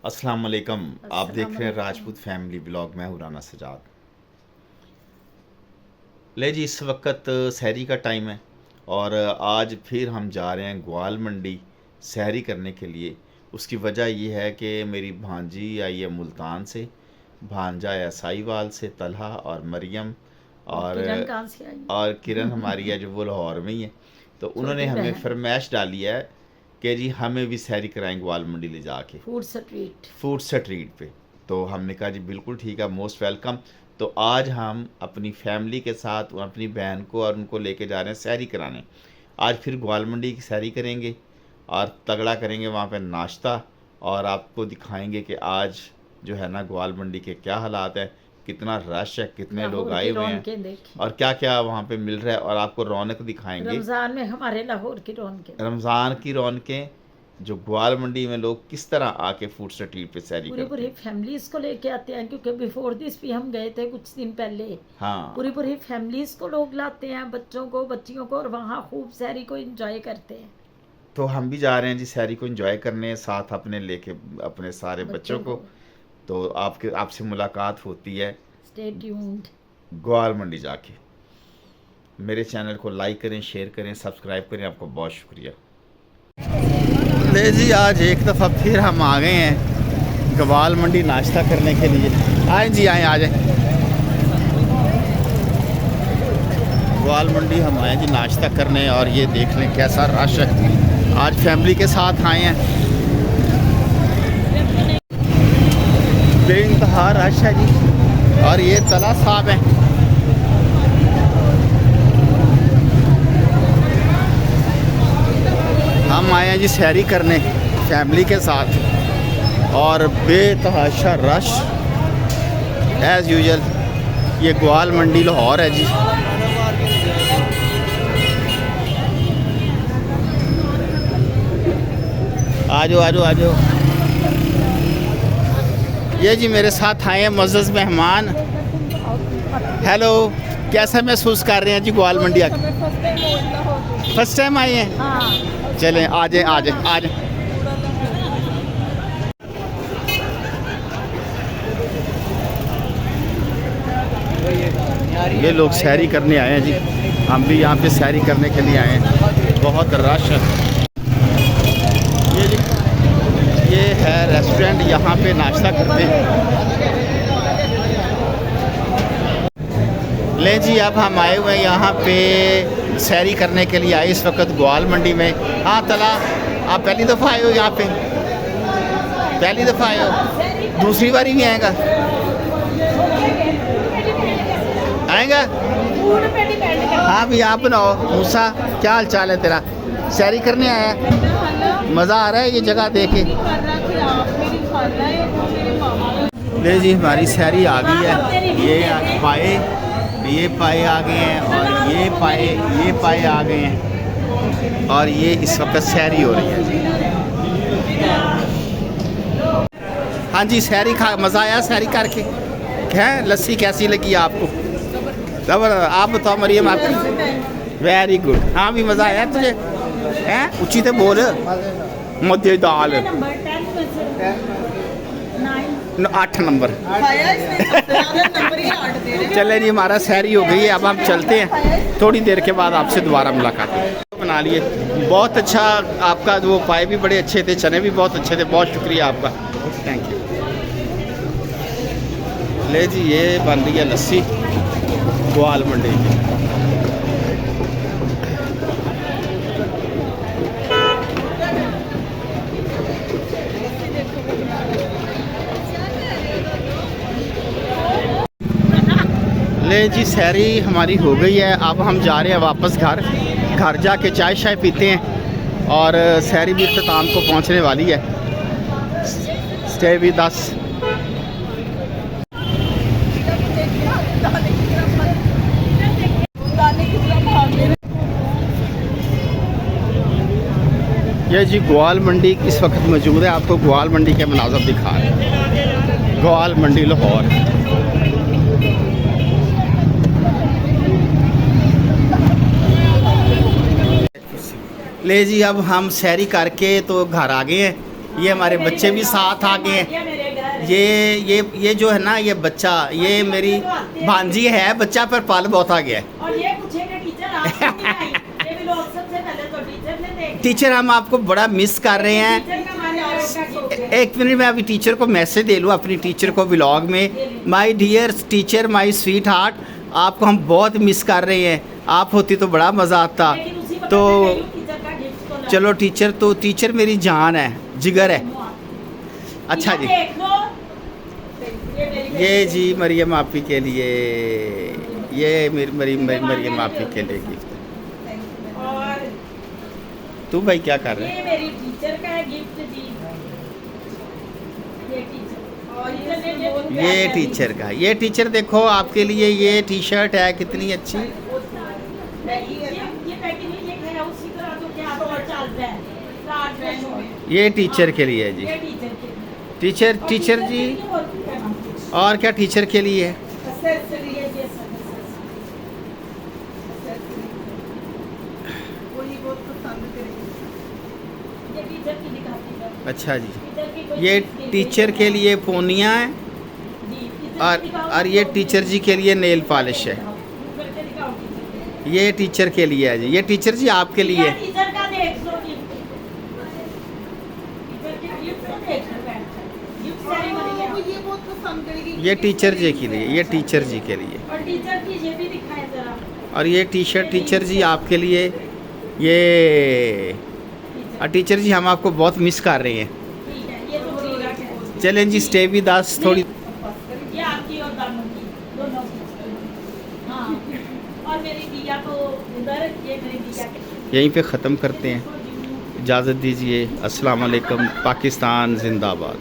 अस्सलाम वालेकुम। आप देख रहे हैं राजपूत फैमिली ब्लॉग। मैं हूं राना सजाद। ले जी, इस वक्त सहरी का टाइम है और आज फिर हम जा रहे हैं ग्वाल मंडी सहरी करने के लिए। उसकी वजह ये है कि मेरी भांजी आई है मुल्तान से, भांजा है साहिवाल से, तलहा और मरियम और किरण कहाँ से आई? और किरण हमारी है जो वो लाहौर में ही है। तो उन्होंने छोटी हमें बहन। फरमाइश डाली है कि जी हमें भी सहरी कराएं ग्वाल मंडी ले जाके, फूड स्ट्रीट पे। तो हमने कहा जी बिल्कुल ठीक है, मोस्ट वेलकम। तो आज हम अपनी फैमिली के साथ अपनी बहन को और उनको लेके जा रहे हैं सहरी कराने। आज फिर ग्वाल मंडी की सहरी करेंगे और तगड़ा करेंगे वहाँ पे नाश्ता, और आपको दिखाएंगे कि आज जो है ना ग्वाल मंडी के क्या हालात है, कितना रश है, कितने लोग आए हुए हैं और क्या क्या वहाँ पे मिल रहा है, और आपको रौनक दिखाएंगे। रमजान में हमारे लाहौर की रौनकें, रमज़ान की रौनकें, जो ग्वाल मंडी में लोग किस तरह आके फूड स्ट्रीट पे सैरी पूरी करते पूरी हैं। फैमिलीज को लेके आते हैं, क्योंकि बिफोर दिस भी हम गए थे कुछ दिन पहले। हाँ, पूरी पूरी फैमिलीज को लोग लाते हैं, बच्चों को, बच्चियों को, और वहाँ खूब सैरी को एंजॉय करते हैं। तो हम भी जा रहे हैं जी सैरी को एंजॉय करने, साथ अपने लेके अपने सारे बच्चों को। तो आपसे मुलाकात होती है स्टे ट्यून्ड। ग्वाल मंडी जाके। मेरे चैनल को लाइक करें, शेयर करें, सब्सक्राइब करें। आपको बहुत शुक्रिया। ले जी, आज एक दफ़ा फिर हम आ गए हैं ग्वाल मंडी नाश्ता करने के लिए। आए जी, आए, आ जाए। ग्वाल मंडी हम आए जी नाश्ता करने, और ये देख लें कैसा रश है। आज फैमिली के साथ आए हैं, बेइंतहा रश है जी। और ये तला साहब हैं, हम आए हैं जी सैरी करने फैमिली के साथ, और बेतहाशा रश एज़ यूजुअल। ये ग्वाल मंडी लाहौर है जी। आ जाओ, आ जाओ, आ जाओ। ये जी मेरे साथ आए हैं मुअज़्ज़ज़ मेहमान। हेलो, कैसा महसूस कर रहे हैं जी ग्वाल मंडी आके? फर्स्ट टाइम आए हैं? हाँ। चलें, आ जाए, आ जाए, आ जाए। ये लोग सैरी करने आए हैं जी, हम भी यहाँ पे सैरी करने के लिए आए हैं। बहुत रश है। ये जी, ये है रेस्टोरेंट, यहाँ पे नाश्ता करते हैं। ले जी, अब हम आए हुए हैं यहाँ पे सैरी करने के लिए, आए इस वक्त ग्वाल मंडी में। हाँ तला, आप पहली दफ़ा आए हो यहाँ पे? पहली दफ़ा आए हो? दूसरी बारी भी आएगा? आएगा? हाँ भी, आप बनाओ। मूसा, क्या हाल चाल है तेरा? सैरी करने आया? मज़ा आ रहा है ये जगह देख के? ले जी, हमारी सैरी आ गई है। ये पाए आ गए हैं, और ये पाए आ गए हैं, और ये इस वक्त सैरी हो रही है जी। हाँ जी, सैरी खा मज़ा आया सैरी करके? है, लस्सी कैसी लगी आपको? ज़बरदस्त। आप बताओ मरियम, आपकी? Very good. हाँ भी, मज़ा आया तुझे? हैं, ऊँची तो बोल। मध्य दाल 8 नंबर। चले जी, हमारा सैरी हो गई है, अब हम चलते हैं। थोड़ी देर के बाद आपसे दोबारा मुलाकात। बना लिए, बहुत अच्छा। आपका वो पाए भी बड़े अच्छे थे, चने भी बहुत अच्छे थे। बहुत शुक्रिया आपका, थैंक यू। ले जी, ये बन रही है लस्सी ग्वाल मंडी की। ले जी, सैरी हमारी हो गई है, अब हम जा रहे हैं वापस घर जाके चाय शाय पीते हैं, और सैरी भी इख्तिताम को पहुंचने वाली है। Stay with us. ये जी ग्वाल मंडी इस वक्त मौजूद है, आपको ग्वाल मंडी के मनाज़र दिखा रहे हैं। ग्वाल मंडी लाहौर। ले जी, अब हम सैरी करके तो घर आ गए हैं, ये हमारे बच्चे भी साथ आ गए हैं। मेरे घर ये जो है ना, ये बच्चा, ये मेरी भांजी है, बच्चा पर पल बहुत आ गया है। और ये पूछे कि टीचर आप क्यों नहीं आई? ये भी लोग सबसे पहले तो टीचर ने देखे। टीचर हम आपको बड़ा मिस कर रहे हैं। टीचर का हमारे यहाँ का शौक है। एक मिनट में अभी टीचर को मैसेज दे लूँ, अपनी टीचर को व्लॉग में, my dear teacher, my sweetheart, आपको हम बहुत मिस कर रहे हैं, आप होती तो बड़ा मज़ा आता। लेकिन उसी वक्त तो मैं गई हूँ, टीचर का गिफ्ट तो ला- चलो टीचर, तो टीचर मेरी जान है, जिगर है। अच्छा जी, देख लो, ये मेरी ये जी मरियम आपी के लिए, ये मरियम आपी के लिए गिफ्ट। और तू भाई क्या कर रहे ये मेरी टीचर का है गिफ्ट जी। ये टीचर और ये टीचर का, ये टीचर देखो आपके लिए ये टी शर्ट है, कितनी अच्छी। ये पैकेज ये है उसी तरह तो क्या और चलता है रात में शो। ये टीचर के लिए है जी। ये टीचर के लिए। टीचर और टीचर के जी, लिए और क्या नाम है? और क्या टीचर के लिए है? एक्सेसरी है ये सब ये टीचर की दिखाती है। अच्छा जी, टीचर की कोई ये चीज़ के लिए टीचर के लिए पोनिया है, जी, टीचर की दिखाओ, और ये टीचर जी के लिए नेल पॉलिश है। करके दिखाओ टीचर के। ये टीचर के लिए है जी, ये टीचर जी आपके लिए। टीचर का देख लो गिफ्ट। टीचर के गिफ्ट को देख लो बैठ कर। गिफ्ट सेरेमनी है। ये बहुत पसंद करेगी। ये टीचर जी के लिए, ये टीचर जी के लिए। और टीचर की ये भी दिखाएं जरा। और ये टी शर्ट टीचर जी आपके लिए। ये और टीचर जी हम आपको बहुत मिस कर रहे हैं। ठीक है, ये तो फ्री रख है। चलें जी, स्टे विद अस थोड़ी। ये आपकी और दामन की दोनों की। हाँ, और मेरी दिया तो उधर, ये मेरी दिया के यहीं पे ख़त्म करते हैं, इजाज़त दीजिए। अस्सलाम वालेकुम, पाकिस्तान जिंदाबाद।